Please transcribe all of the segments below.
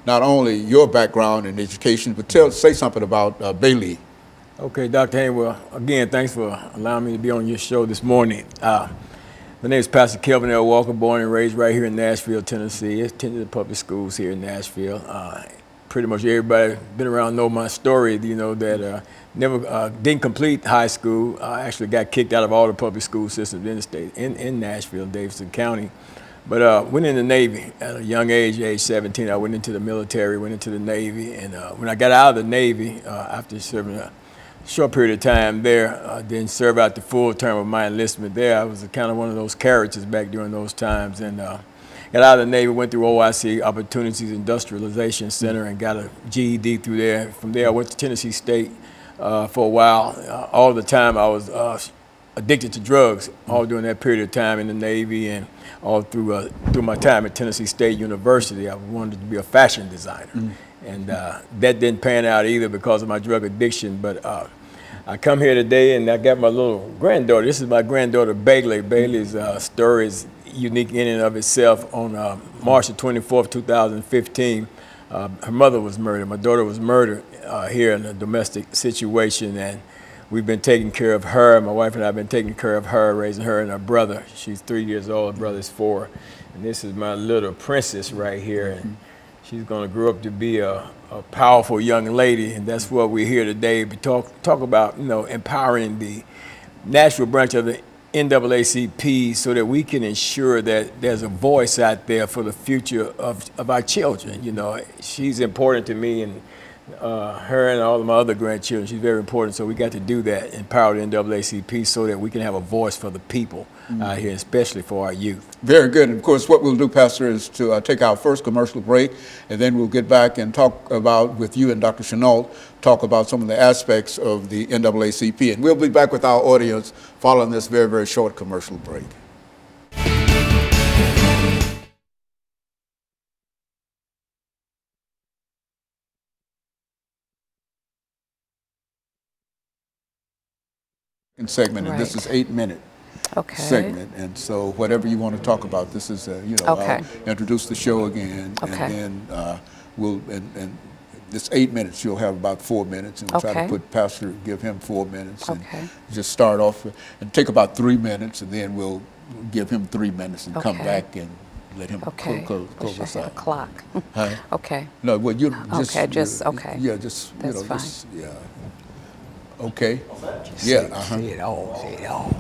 not only your background in education, but say something about Bailey. Okay, Dr. Haynes, well, again, thanks for allowing me to be on your show this morning. My name is Pastor KWalker, born and raised right here in Nashville, Tennessee. I attended the public schools here in Nashville. Pretty much everybody been around know my story, you know, that never didn't complete high school. I actually got kicked out of all the public school systems in the state, in Nashville, Davidson County. But went in the Navy at a young age 17. I went into the military, went into the Navy, and when I got out of the Navy, after serving a short period of time there, didn't serve out the full term of my enlistment there. I was kind of one of those characters back during those times, and got out of the Navy, went through OIC, Opportunities Industrialization Center, and got a GED through there. From there, I went to Tennessee State for a while. All the time I was addicted to drugs, all during that period of time in the Navy, and all through my time at Tennessee State University. I wanted to be a fashion designer. And that didn't pan out either because of my drug addiction. But I come here today and I got my little granddaughter. This is my granddaughter, Bailey. Bailey's story is unique in and of itself. On March the 24th, 2015, her mother was murdered. My daughter was murdered here in a domestic situation, and we've been taking care of her. My wife and I have been taking care of her, raising her and her brother. She's 3 years old, her brother's 4. And this is my little princess right here. And she's going to grow up to be a powerful young lady, and that's what we're here today to talk about, you know, empowering the Nashville branch of the NAACP so that we can ensure that there's a voice out there for the future of our children. You know, she's important to me, and her and all of my other grandchildren, she's very important. So we got to do that, empower the NAACP so that we can have a voice for the people out here, especially for our youth. Very good. And of course, what we'll do, Pastor, is to take our first commercial break, and then we'll get back and talk about, with you and Dr. PShinault, talk about some of the aspects of the NAACP. And we'll be back with our audience following this very, very short commercial break. Segment, and this is 8-minute segment, and so whatever you want to talk about, this is you know, I'll introduce the show again, and then we'll and this 8 minutes you'll have about 4 minutes, and we'll try to put Pastor, give him 4 minutes, and just start off and take about 3 minutes, and then we'll give him 3 minutes and come back and let him close us out. Clock. No, well, you just yeah, just that's you know, fine. just Okay. Yeah. Say it all. Say it all.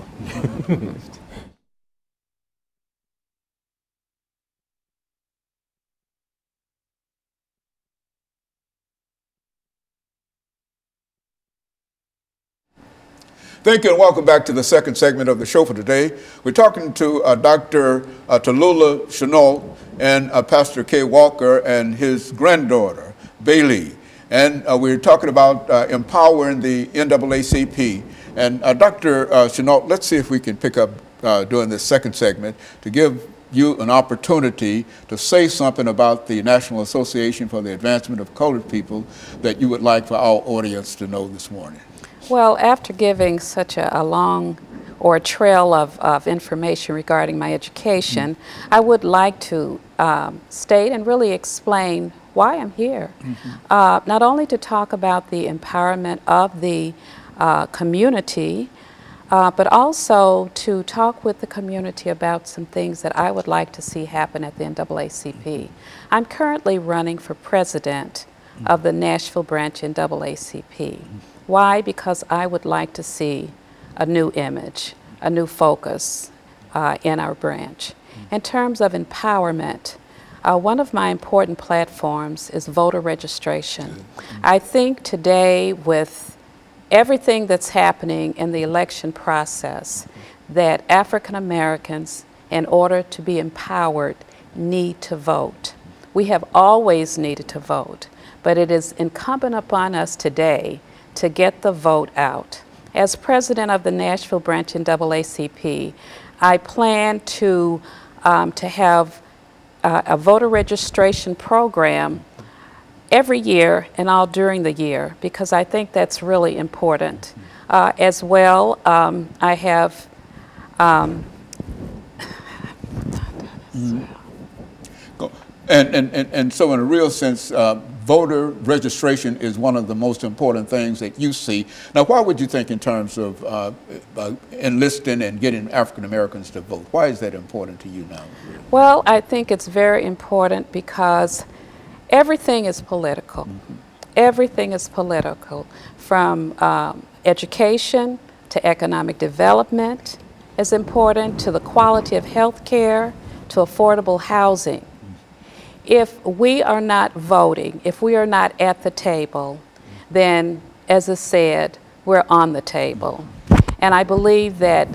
Thank you and welcome back to the second segment of the show for today. We're talking to Dr. Tallulah PShinault and Pastor KWalker and his granddaughter, Bailey. And we're talking about empowering the NAACP. And Dr. PShinault, let's see if we can pick up during this second segment to give you an opportunity to say something about the National Association for the Advancement of Colored People that you would like for our audience to know this morning. Well, after giving such a long or a trail of information regarding my education, I would like to state and really explain why I'm here. Not only to talk about the empowerment of the community, but also to talk with the community about some things that I would like to see happen at the NAACP. I'm currently running for president of the Nashville branch NAACP. Why? Because I would like to see a new image, a new focus in our branch. In terms of empowerment, one of my important platforms is voter registration. I think today, with everything that's happening in the election process, that African Americans, in order to be empowered, need to vote. We have always needed to vote, but it is incumbent upon us today to get the vote out. As president of the Nashville branch NAACP, I plan to have a voter registration program every year and all during the year, because I think that's really important. As well, I have And so in a real sense, voter registration is one of the most important things that you see. Now, why would you think in terms of enlisting and getting African Americans to vote? Why is that important to you now? Well, I think it's very important because everything is political. Mm-hmm. Everything is political, from education to economic development is important, to the quality of health care, to affordable housing. If we are not voting, if we are not at the table, then, as I said, we're on the table. And I believe that